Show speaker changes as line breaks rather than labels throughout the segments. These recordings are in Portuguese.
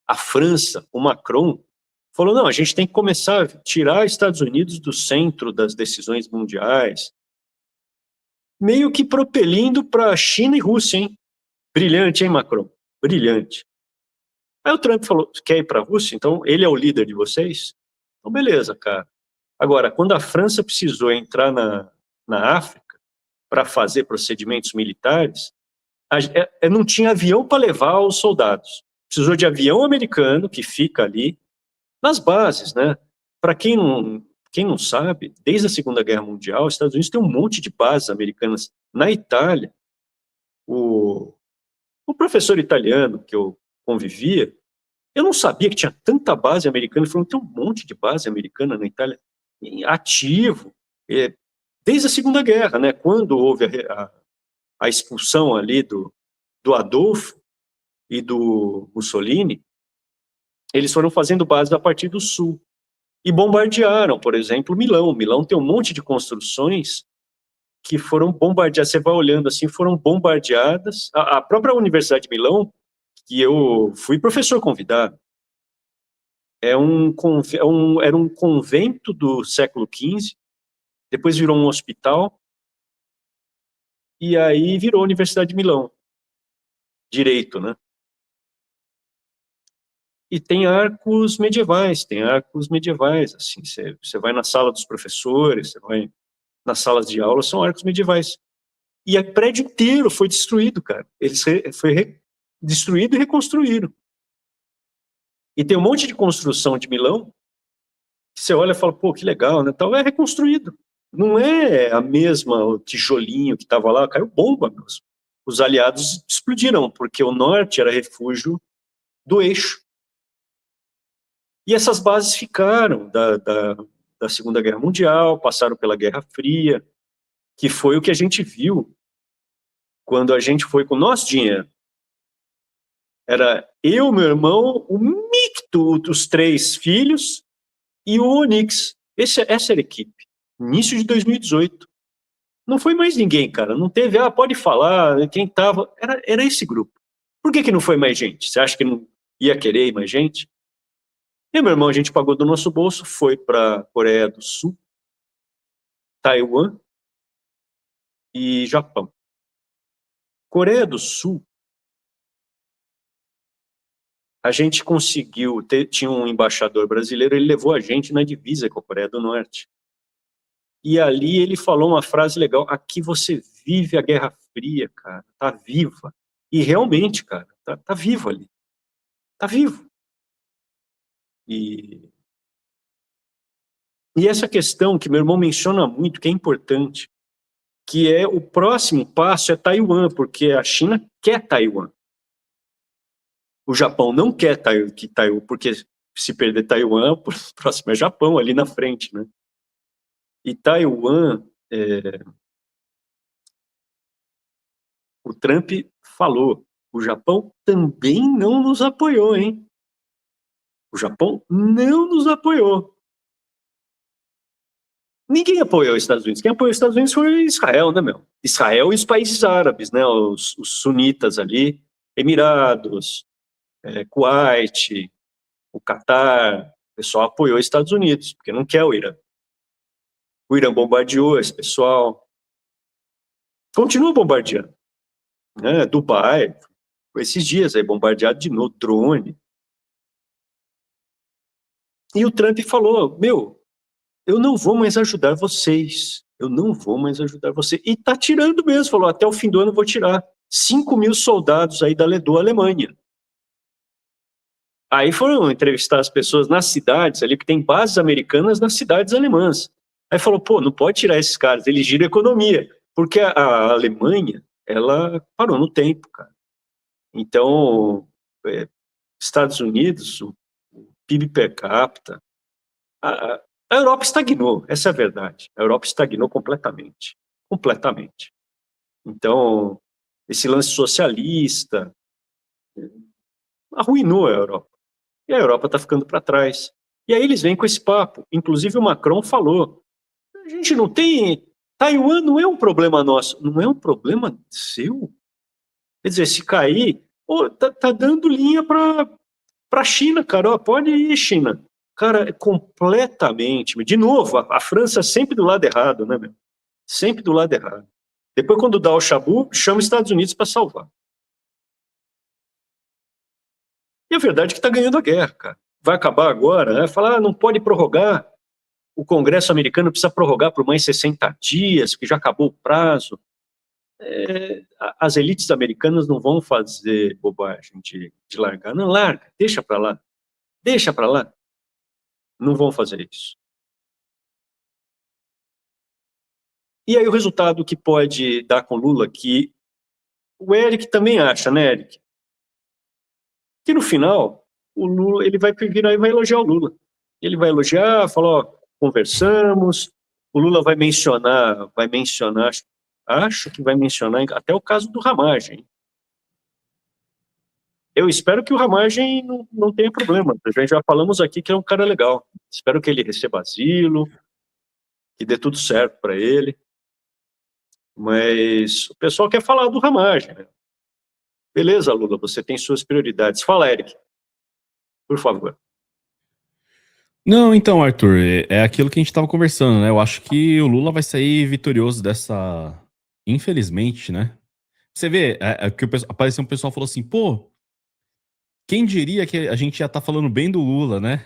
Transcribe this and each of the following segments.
A França, o Macron, falou, não, a gente tem que começar a tirar Estados Unidos do centro das decisões mundiais, meio que propelindo para China e Rússia, hein? Brilhante, hein, Macron? Brilhante. Aí o Trump falou, quer ir para a Rússia? Então ele é o líder de vocês? Então beleza, cara. Agora, quando a França precisou entrar na África para fazer procedimentos militares, não tinha avião para levar os soldados. Precisou de avião americano, que fica ali, nas bases, né? Para quem não sabe, desde a Segunda Guerra Mundial, os Estados Unidos tem um monte de bases americanas. Na Itália, o professor italiano que eu convivia, eu não sabia que tinha tanta base americana. Ele falou, tem um monte de base americana na Itália, ativo, desde a Segunda Guerra, né? Quando houve a expulsão ali do Adolfo e do Mussolini, eles foram fazendo bases a partir do sul. E bombardearam, por exemplo, Milão. Milão tem um monte de construções que foram bombardeadas. Você vai olhando assim, foram bombardeadas. A própria Universidade de Milão, que eu fui professor convidado, era um convento do século XV, depois virou um hospital, e aí virou a Universidade de Milão. Direito, né? E tem arcos medievais, assim, você vai na sala dos professores, você vai nas salas de aula, são arcos medievais. E o prédio inteiro foi destruído, cara. Foi destruído e reconstruíram. E tem um monte de construção de Milão que você olha e fala, pô, que legal, né? Tal, é reconstruído. Não é a mesma, o tijolinho que estava lá, caiu bomba mesmo. Os aliados explodiram, porque o norte era refúgio do eixo. E essas bases ficaram da Segunda Guerra Mundial, passaram pela Guerra Fria, que foi o que a gente viu quando a gente foi com o nosso dinheiro. Era eu, meu irmão, o micto dos 3 filhos e o Onix. Essa era a equipe. Início de 2018. Não foi mais ninguém, cara. Não teve, pode falar, quem tava. Era esse grupo. Por que não foi mais gente? Você acha que não ia querer ir mais gente? E, meu irmão, a gente pagou do nosso bolso, foi para Coreia do Sul, Taiwan e Japão. Coreia do Sul, a gente conseguiu, tinha um embaixador brasileiro, ele levou a gente na divisa com a Coreia do Norte. E ali ele falou uma frase legal, aqui você vive a Guerra Fria, cara, tá viva. E realmente, cara, tá vivo ali. Tá vivo. E essa questão que meu irmão menciona muito, que é importante, que é o próximo passo é Taiwan, porque a China quer Taiwan. O Japão não quer Taiwan, porque se perder Taiwan, o próximo é Japão, ali na frente, né? E Taiwan, o Trump falou, o Japão também não nos apoiou, hein? O Japão não nos apoiou. Ninguém apoiou os Estados Unidos. Quem apoiou os Estados Unidos foi Israel, né, meu? Israel e os países árabes, né? Os sunitas ali, Emirados, Kuwait, o Catar, o pessoal apoiou os Estados Unidos, porque não quer o Irã. O Irã bombardeou esse pessoal. Continua bombardeando. Né? Dubai, esses dias aí, bombardeado de novo, drone. E o Trump falou, eu não vou mais ajudar vocês. Eu não vou mais ajudar vocês. E tá tirando mesmo, falou, até o fim do ano eu vou tirar 5.000 soldados aí da Alemanha. Aí foram entrevistar as pessoas nas cidades ali, que tem bases americanas nas cidades alemãs. Aí falou, pô, não pode tirar esses caras, eles giram a economia. Porque a Alemanha, ela parou no tempo, cara. Então, Estados Unidos, o PIB per capita, a Europa estagnou, essa é a verdade. A Europa estagnou completamente. Completamente. Então, esse lance socialista arruinou a Europa. E a Europa está ficando para trás. E aí eles vêm com esse papo. Inclusive o Macron falou, a gente não tem... Taiwan não é um problema nosso, não é um problema seu. Quer dizer, se cair, tá dando linha para Para a China, cara, ó, pode ir, China. Cara, é completamente. De novo, a França sempre do lado errado, né, meu? Sempre do lado errado. Depois, quando dá o chabu, chama os Estados Unidos para salvar. E a verdade é que está ganhando a guerra, cara. Vai acabar agora, né? Falar, não pode prorrogar. O Congresso americano precisa prorrogar por mais 60 dias, que já acabou o prazo. As elites americanas não vão fazer bobagem de largar. Não, larga, deixa para lá. Deixa para lá. Não vão fazer isso. E aí o resultado que pode dar com Lula, que o Eric também acha, né, Eric? Que no final, o Lula, ele vai virar e vai elogiar o Lula. Ele vai elogiar, falar, ó, conversamos, o Lula vai mencionar, acho que vai mencionar até o caso do Ramagem. Eu espero que o Ramagem não tenha problema. Já falamos aqui que é um cara legal. Espero que ele receba asilo, que dê tudo certo para ele. Mas o pessoal quer falar do Ramagem, né? Beleza, Lula, você tem suas prioridades. Fala, Eric, por favor.
Não, então, Arthur, é aquilo que a gente estava conversando, né? Eu acho que o Lula vai sair vitorioso dessa. Infelizmente, né? Você vê, que apareceu um pessoal que falou assim, pô, quem diria que a gente ia estar falando bem do Lula, né?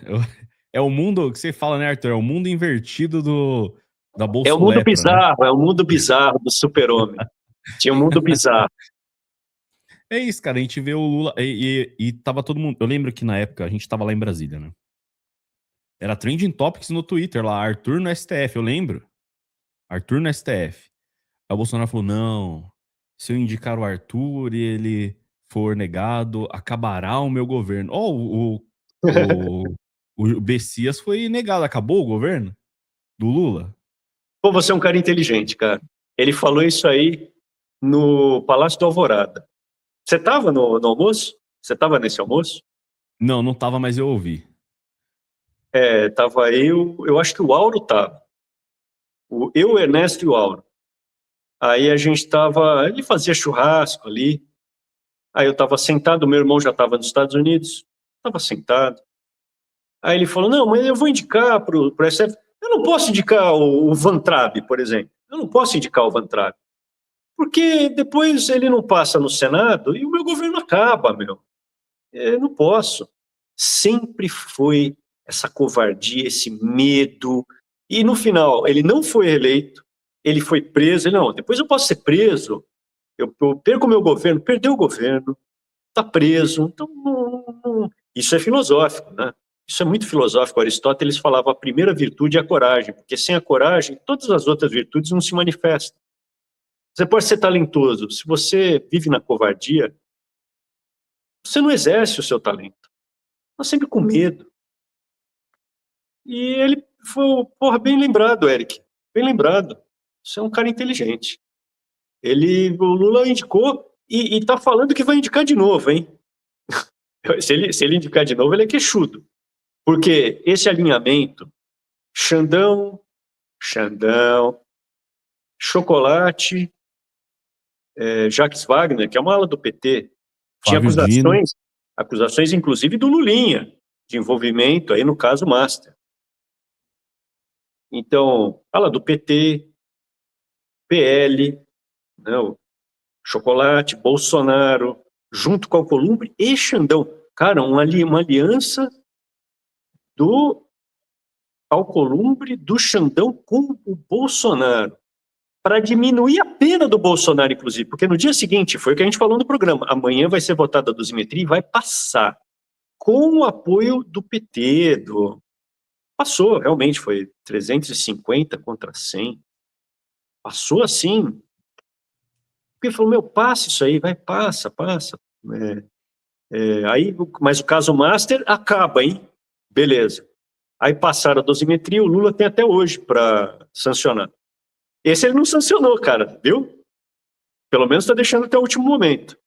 É o mundo que você fala, né, Arthur? É o mundo invertido da
É o mundo
Bolsolepra, né?
bizarro, é o mundo bizarro do super-homem. Tinha um mundo bizarro.
É isso, cara. A gente vê o Lula e tava todo mundo. Eu lembro que na época a gente tava lá em Brasília, né? Era trending topics no Twitter lá, Arthur no STF, eu lembro. Arthur no STF. Aí o Bolsonaro falou: não, se eu indicar o Arthur e ele for negado, acabará o meu governo. Ó, o Bessias foi negado, acabou o governo do Lula?
Pô, você é um cara inteligente, cara. Ele falou isso aí no Palácio do Alvorada. Você estava no almoço? Você estava nesse almoço?
Não, não tava, mas eu ouvi.
Tava eu acho que o Auro tava. Eu, o Ernesto e o Auro. Aí a gente tava, ele fazia churrasco ali. Aí eu tava sentado, meu irmão já tava nos Estados Unidos. Tava sentado. Aí ele falou, não, mas eu vou indicar pro SF. Eu não posso indicar o Van Traub, por exemplo. Eu não posso indicar o Van Traub. Porque depois ele não passa no Senado e o meu governo acaba, meu. Eu não posso. Sempre foi essa covardia, esse medo. E no final, ele não foi eleito, ele foi preso. Ele, não, depois eu posso ser preso, eu perco o meu governo, perdeu o governo, está preso. Então, isso é filosófico, né? Isso é muito filosófico. Aristóteles falava a primeira virtude é a coragem, porque sem a coragem, todas as outras virtudes não se manifestam. Você pode ser talentoso, se você vive na covardia, você não exerce o seu talento. Está sempre com medo. E ele foi, porra, bem lembrado, Eric. Bem lembrado. Você é um cara inteligente. O Lula indicou e tá falando que vai indicar de novo, hein? Se ele indicar de novo, ele é queixudo. Porque esse alinhamento, Xandão, Chocolate, Jacques Wagner, que é uma ala do PT, tinha
Flávio Dino.
acusações inclusive do Lulinha, de envolvimento aí no caso Master. Então, ala do PT, PL, né, o Chocolate, Bolsonaro, junto com Alcolumbre e Xandão. Cara, uma aliança do Alcolumbre, do Xandão com o Bolsonaro, para diminuir a pena do Bolsonaro, inclusive, porque no dia seguinte, foi o que a gente falou no programa, amanhã vai ser votada a dosimetria e vai passar, com o apoio do PT, passou, realmente, foi 350 contra 100, passou assim, porque falou, meu, passa isso aí, vai, passa. Aí, mas o caso Master acaba, hein? Beleza. Aí passaram a dosimetria, o Lula tem até hoje para sancionar. Esse ele não sancionou, cara, viu? Pelo menos está deixando até o último momento.